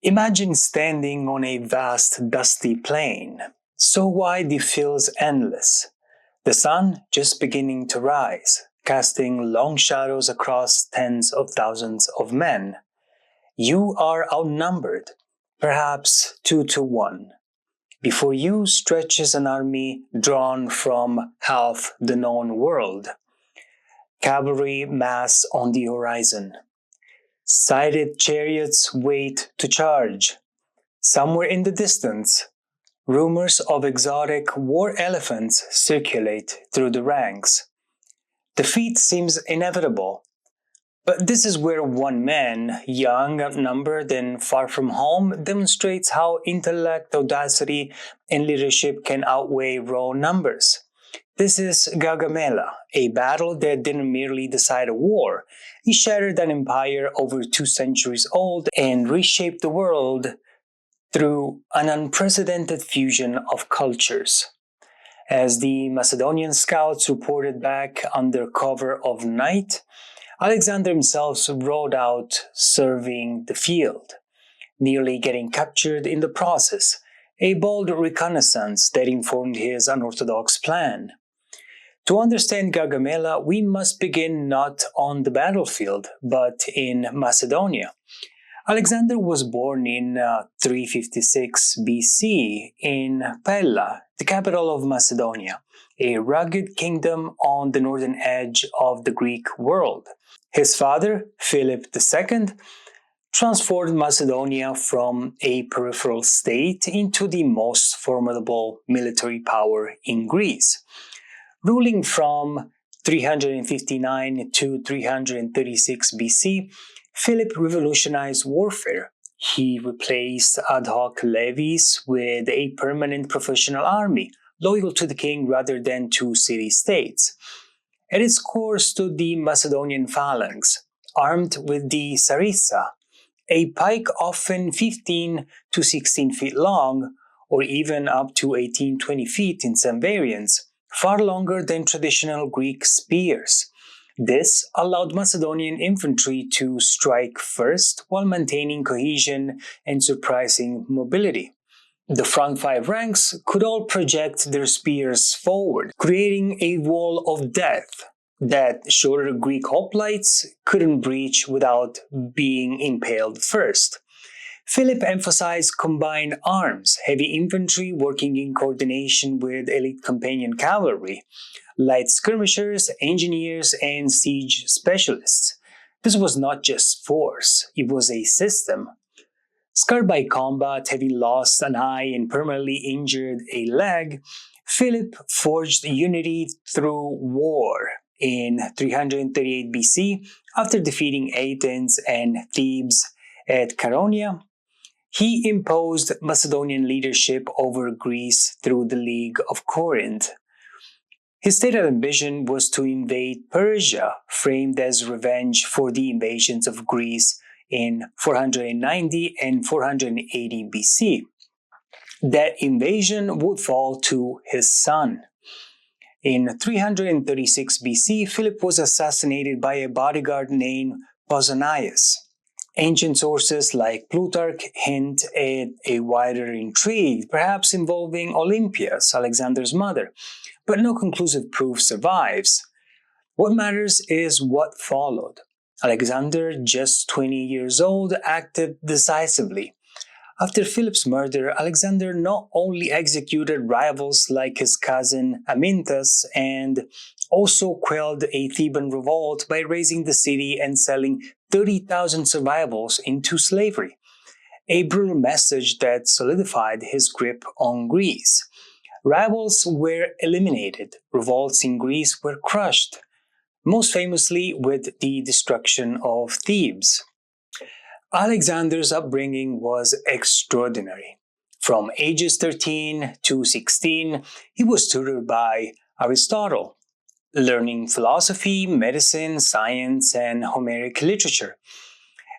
Imagine standing on a vast, dusty plain, so wide it feels endless. The sun just beginning to rise, casting long shadows across tens of thousands of men. You are outnumbered, perhaps 2 to 1. Before you stretches an army drawn from half the known world. Cavalry mass on the horizon. Sighted chariots wait to charge. Somewhere in the distance, rumors of exotic war elephants circulate through the ranks. Defeat seems inevitable, but this is where one man, young, outnumbered, and far from home, demonstrates how intellect, audacity, and leadership can outweigh raw numbers. This is Gaugamela, a battle that didn't merely decide a war. It shattered an empire over 2 centuries old and reshaped the world through an unprecedented fusion of cultures. As the Macedonian scouts reported back under cover of night, Alexander himself rode out serving the field, nearly getting captured in the process, a bold reconnaissance that informed his unorthodox plan. To understand Gaugamela, we must begin not on the battlefield, but in Macedonia. Alexander was born in 356 BC in Pella, the capital of Macedonia, a rugged kingdom on the northern edge of the Greek world. His father, Philip II, transformed Macedonia from a peripheral state into the most formidable military power in Greece. Ruling from 359 to 336 BC, Philip revolutionized warfare. He replaced ad hoc levies with a permanent professional army, loyal to the king rather than to city-states. At its core stood the Macedonian phalanx, armed with the sarissa, a pike often 15 to 16 feet long, or even up to 18-20 feet in some variants, far longer than traditional Greek spears. This allowed Macedonian infantry to strike first while maintaining cohesion and surprising mobility. The front 5 ranks could all project their spears forward, creating a wall of death that shorter Greek hoplites couldn't breach without being impaled first. Philip emphasized combined arms, heavy infantry working in coordination with elite Companion Cavalry, light skirmishers, engineers, and siege specialists. This was not just force, it was a system. Scarred by combat, having lost an eye and permanently injured a leg, Philip forged unity through war. In 338 BC, after defeating Athens and Thebes at Chaeronea, he imposed Macedonian leadership over Greece through the League of Corinth. His stated ambition was to invade Persia, framed as revenge for the invasions of Greece in 490 and 480 BC. That invasion would fall to his son. In 336 BC, Philip was assassinated by a bodyguard named Pausanias. Ancient sources like Plutarch hint at a wider intrigue, perhaps involving Olympias, Alexander's mother, but no conclusive proof survives. What matters is what followed. Alexander, just 20 years old, acted decisively. After Philip's murder, Alexander not only executed rivals like his cousin Amyntas and also quelled a Theban revolt by razing the city and selling 30,000 survivals into slavery, a brutal message that solidified his grip on Greece. Rivals were eliminated, revolts in Greece were crushed, most famously with the destruction of Thebes. Alexander's upbringing was extraordinary. From ages 13 to 16, he was tutored by Aristotle, learning philosophy, medicine, science, and Homeric literature.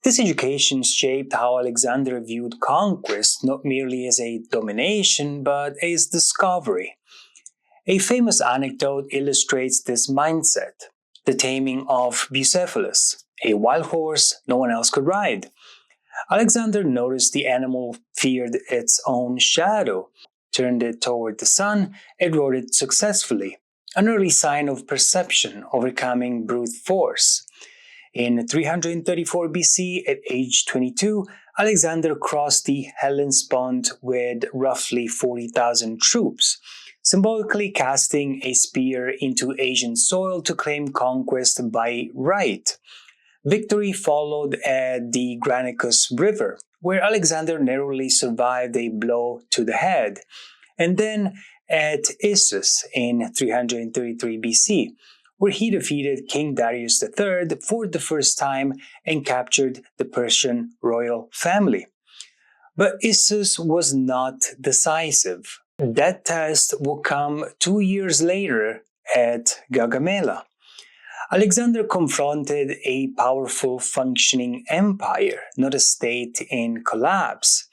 This education shaped how Alexander viewed conquest not merely as a domination, but as discovery. A famous anecdote illustrates this mindset: the taming of Bucephalus, a wild horse no one else could ride. Alexander noticed the animal feared its own shadow, turned it toward the sun, and rode it successfully, an early sign of perception overcoming brute force. In 334 BC, at age 22, Alexander crossed the Hellespont with roughly 40,000 troops, symbolically casting a spear into Asian soil to claim conquest by right. Victory followed at the Granicus River, where Alexander narrowly survived a blow to the head, and then at Issus in 333 BC, where he defeated King Darius III for the first time and captured the Persian royal family. But Issus was not decisive. That test would come 2 years later at Gaugamela. Alexander confronted a powerful, functioning empire, not a state in collapse.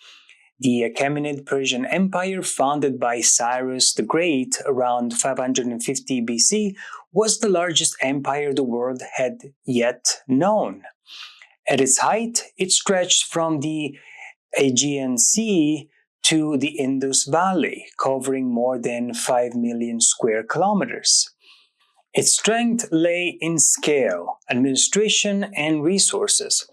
The Achaemenid Persian Empire, founded by Cyrus the Great around 550 BC, was the largest empire the world had yet known. At its height, it stretched from the Aegean Sea to the Indus Valley, covering more than 5 million square kilometers. Its strength lay in scale, administration, and resources.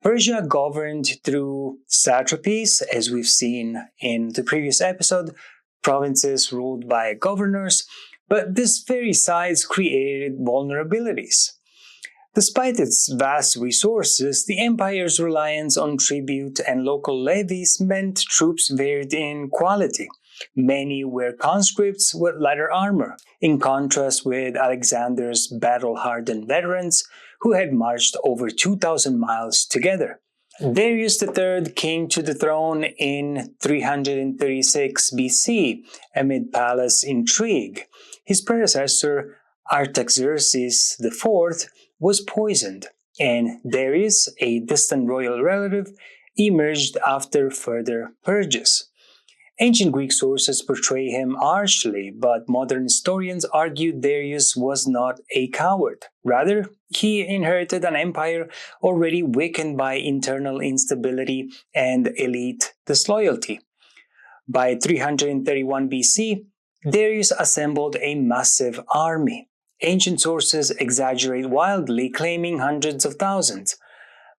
Persia governed through satrapies, as we've seen in the previous episode, provinces ruled by governors, but this very size created vulnerabilities. Despite its vast resources, the empire's reliance on tribute and local levies meant troops varied in quality. Many were conscripts with lighter armor, in contrast with Alexander's battle-hardened veterans who had marched over 2,000 miles together. Darius III came to the throne in 336 BC amid palace intrigue. His predecessor, Artaxerxes IV, was poisoned, and Darius, a distant royal relative, emerged after further purges. Ancient Greek sources portray him harshly, but modern historians argue Darius was not a coward. Rather, he inherited an empire already weakened by internal instability and elite disloyalty. By 331 BC, Darius assembled a massive army. Ancient sources exaggerate wildly, claiming hundreds of thousands.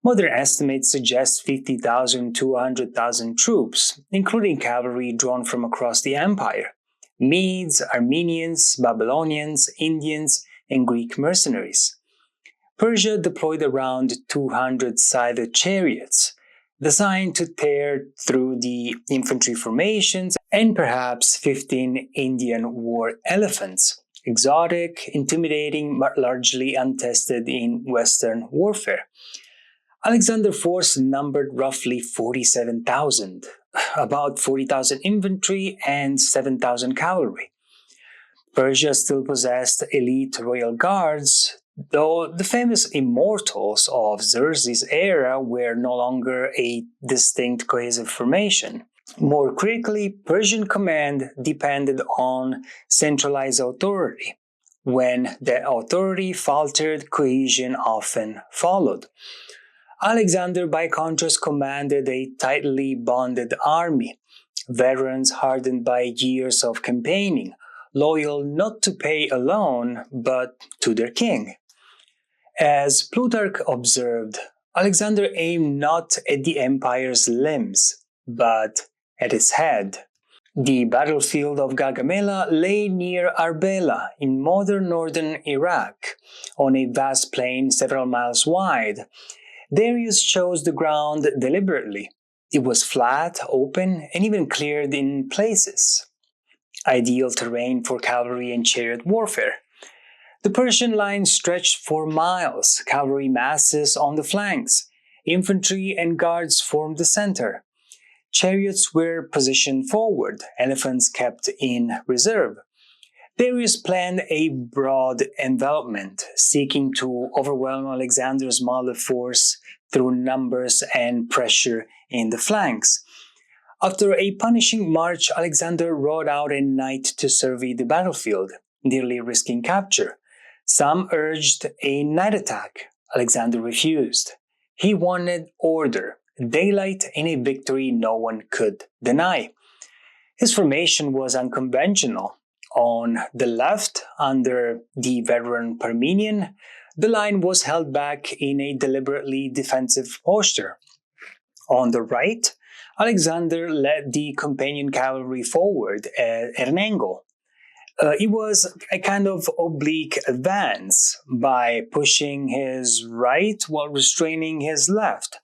Modern estimates suggest 50,000 to 100,000 troops, including cavalry drawn from across the empire. Medes, Armenians, Babylonians, Indians, and Greek mercenaries. Persia deployed around 200 scythed chariots, designed to tear through the infantry formations, and perhaps 15 Indian war elephants, exotic, intimidating, but largely untested in Western warfare. Alexander's force numbered roughly 47,000, about 40,000 infantry and 7,000 cavalry. Persia still possessed elite royal guards, though the famous immortals of Xerxes' era were no longer a distinct cohesive formation. More critically, Persian command depended on centralized authority. When that authority faltered, cohesion often followed. Alexander, by contrast, commanded a tightly bonded army, veterans hardened by years of campaigning, loyal not to pay alone, but to their king. As Plutarch observed, Alexander aimed not at the empire's limbs, but at its head. The battlefield of Gaugamela lay near Arbela in modern northern Iraq, on a vast plain several miles wide. Darius chose the ground deliberately. It was flat, open, and even cleared in places. Ideal terrain for cavalry and chariot warfare. The Persian line stretched for miles, cavalry masses on the flanks, infantry and guards formed the center. Chariots were positioned forward, elephants kept in reserve. Darius planned a broad envelopment, seeking to overwhelm Alexander's smaller force through numbers and pressure in the flanks. After a punishing march, Alexander rode out at night to survey the battlefield, nearly risking capture. Some urged a night attack. Alexander refused. He wanted order, daylight and a victory no one could deny. His formation was unconventional. On the left, under the veteran Parmenion, the line was held back in a deliberately defensive posture. On the right, Alexander led the Companion Cavalry forward at an angle. It was a kind of oblique advance by pushing his right while restraining his left.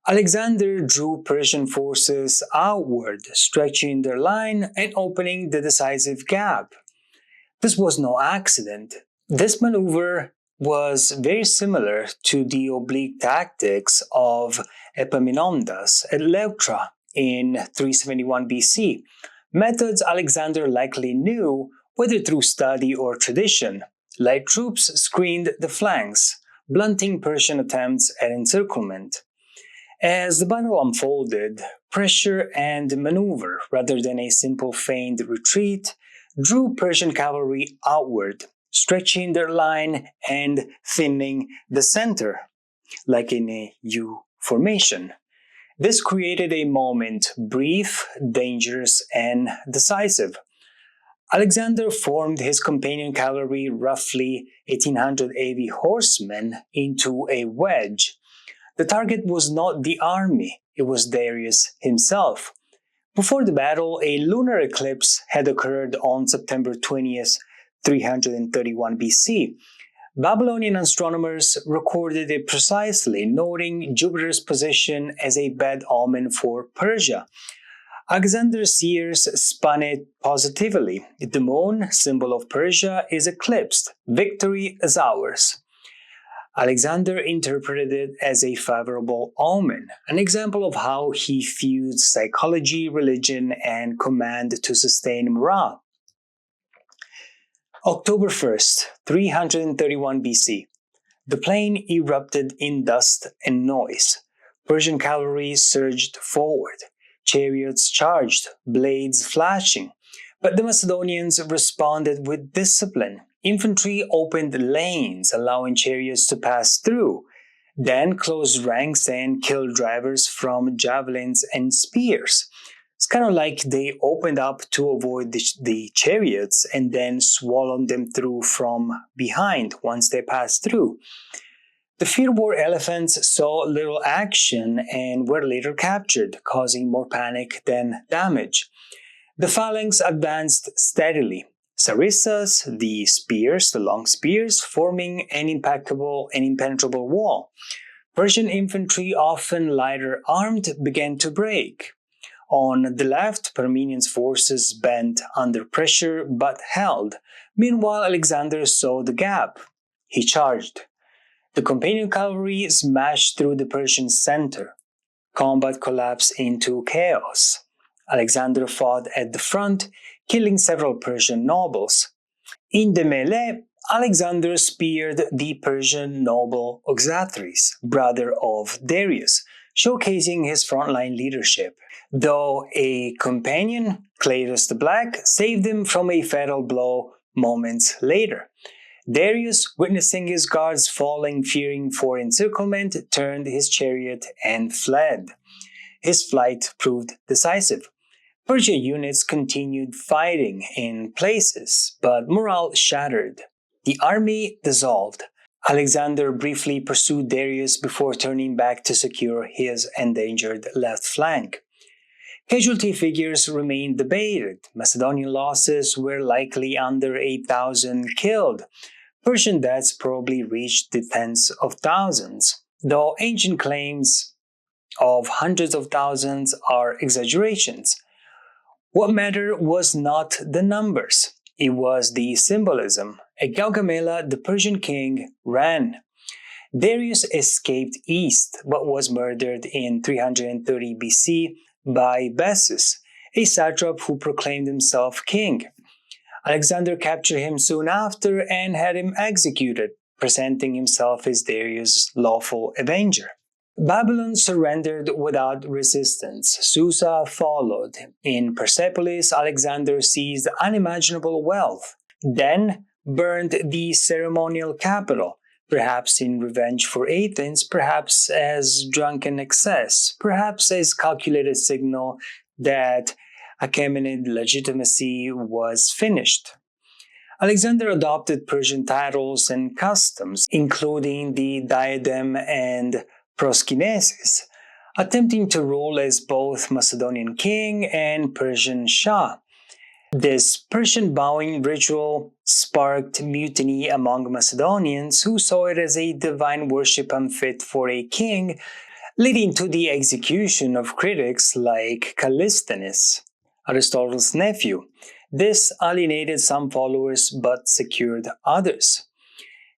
Alexander drew Persian forces outward, stretching their line and opening the decisive gap. This was no accident. This maneuver was very similar to the oblique tactics of Epaminondas at Leuctra in 371 BC, methods Alexander likely knew whether through study or tradition. Light troops screened the flanks, blunting Persian attempts at encirclement. As the battle unfolded, pressure and maneuver, rather than a simple feigned retreat, drew Persian cavalry outward, stretching their line and thinning the center, like in a U formation. This created a moment, brief, dangerous, and decisive. Alexander formed his Companion Cavalry, roughly 1,800 AV horsemen, into a wedge. The target was not the army, it was Darius himself. Before the battle, a lunar eclipse had occurred on September 20th, 331 BC. Babylonian astronomers recorded it precisely, noting Jupiter's position as a bad omen for Persia. Alexander's seers spun it positively. The moon, symbol of Persia, is eclipsed. Victory is ours. Alexander interpreted it as a favorable omen, an example of how he fused psychology, religion, and command to sustain morale. October 1st, 331 BC. The plain erupted in dust and noise. Persian cavalry surged forward. Chariots charged, blades flashing. But the Macedonians responded with discipline. Infantry opened lanes, allowing chariots to pass through, then closed ranks and killed drivers from javelins and spears. It's kind of like they opened up to avoid the chariots and then swallowed them through from behind once they passed through. The fear-war elephants saw little action and were later captured, causing more panic than damage. The phalanx advanced steadily. Sarissas, the spears, the long spears, forming an impenetrable wall. Persian infantry, often lighter armed, began to break. On the left, Parmenian's forces bent under pressure but held. Meanwhile, Alexander saw the gap. He charged. The Companion Cavalry smashed through the Persian center. Combat collapsed into chaos. Alexander fought at the front, killing several Persian nobles. In the melee, Alexander speared the Persian noble Oxathres, brother of Darius, showcasing his frontline leadership. Though a companion, Cletus the Black, saved him from a fatal blow moments later. Darius, witnessing his guards falling, fearing for encirclement, turned his chariot and fled. His flight proved decisive. Persian units continued fighting in places, but morale shattered. The army dissolved. Alexander briefly pursued Darius before turning back to secure his endangered left flank. Casualty figures remained debated. Macedonian losses were likely under 8,000 killed. Persian deaths probably reached the tens of thousands, though ancient claims of hundreds of thousands are exaggerations. What mattered was not the numbers, it was the symbolism. At Gaugamela, the Persian king ran. Darius escaped east, but was murdered in 330 BC by Bessus, a satrap who proclaimed himself king. Alexander captured him soon after and had him executed, presenting himself as Darius' lawful avenger. Babylon surrendered without resistance. Susa followed. In Persepolis, Alexander seized unimaginable wealth, then burned the ceremonial capital. perhaps in revenge for Athens, perhaps as drunken excess, perhaps as calculated signal that Achaemenid legitimacy was finished. Alexander adopted Persian titles and customs, including the diadem and proskinesis, attempting to rule as both Macedonian king and Persian shah. This Persian bowing ritual sparked mutiny among Macedonians who saw it as a divine worship unfit for a king, leading to the execution of critics like Callisthenes, Aristotle's nephew. This alienated some followers but secured others.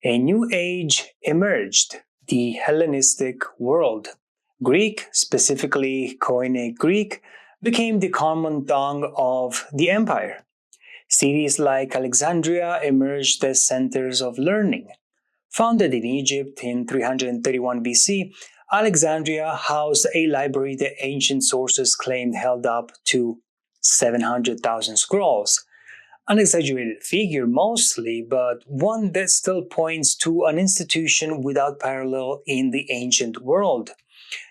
A new age emerged, the Hellenistic world. Greek, specifically Koine Greek, became the common tongue of the empire. Cities like Alexandria emerged as centers of learning. Founded in Egypt in 331 BC, Alexandria housed a library that ancient sources claimed held up to 700,000 scrolls. An exaggerated figure mostly, but one that still points to an institution without parallel in the ancient world.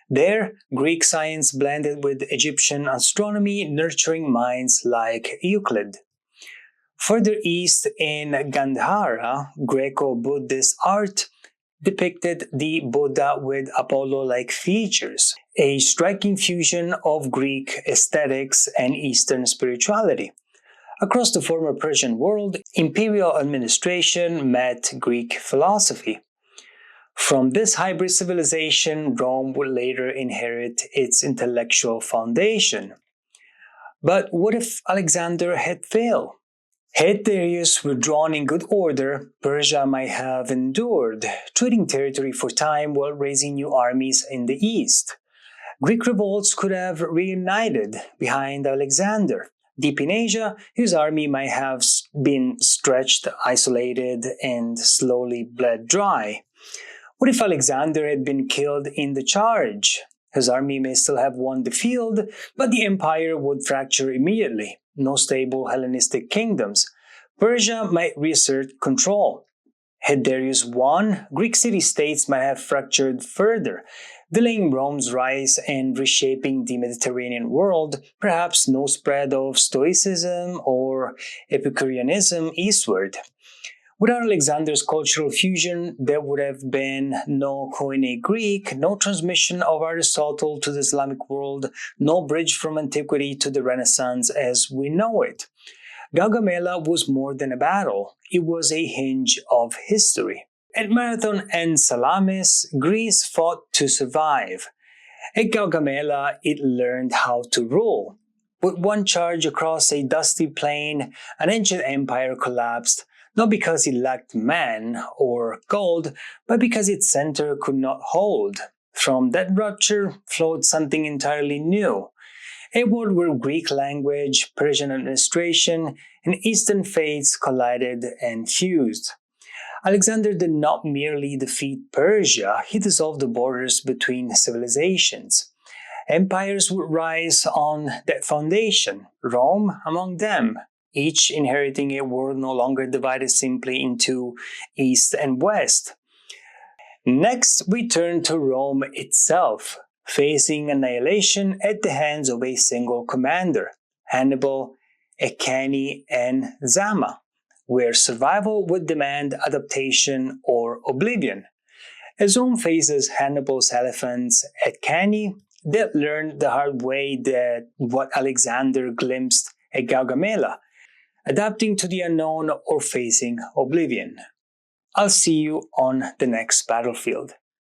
There, Greek science blended with Egyptian astronomy, nurturing minds like Euclid. Further east in Gandhara, Greco-Buddhist art depicted the Buddha with Apollo-like features, a striking fusion of Greek aesthetics and Eastern spirituality. Across the former Persian world, imperial administration met Greek philosophy. From this hybrid civilization, Rome would later inherit its intellectual foundation. But what if Alexander had failed? Had Darius withdrawn in good order, Persia might have endured, trading territory for time while raising new armies in the east. Greek revolts could have reunited behind Alexander. Deep in Asia, his army might have been stretched, isolated, and slowly bled dry. What if Alexander had been killed in the charge? His army may still have won the field, but the empire would fracture immediately. No stable Hellenistic kingdoms. Persia might reassert control. Had Darius won, Greek city-states might have fractured further, delaying Rome's rise and reshaping the Mediterranean world, perhaps no spread of Stoicism or Epicureanism eastward. Without Alexander's cultural fusion, there would have been no Koine Greek, no transmission of Aristotle to the Islamic world, no bridge from antiquity to the Renaissance as we know it. Gaugamela was more than a battle, it was a hinge of history. At Marathon and Salamis, Greece fought to survive. At Gaugamela, it learned how to rule. With one charge across a dusty plain, an ancient empire collapsed, not because it lacked men or gold, but because its center could not hold. From that rupture flowed something entirely new. A world where Greek language, Persian administration, and Eastern faiths collided and fused. Alexander did not merely defeat Persia, he dissolved the borders between civilizations. Empires would rise on that foundation, Rome among them, each inheriting a world no longer divided simply into East and West. Next, we turn to Rome itself, facing annihilation at the hands of a single commander, Hannibal, Ecani, and Zama, where survival would demand adaptation or oblivion. As Rome faces Hannibal's elephants at Cannae, they learned the hard way that what Alexander glimpsed at Gaugamela, adapting to the unknown or facing oblivion. I'll see you on the next battlefield.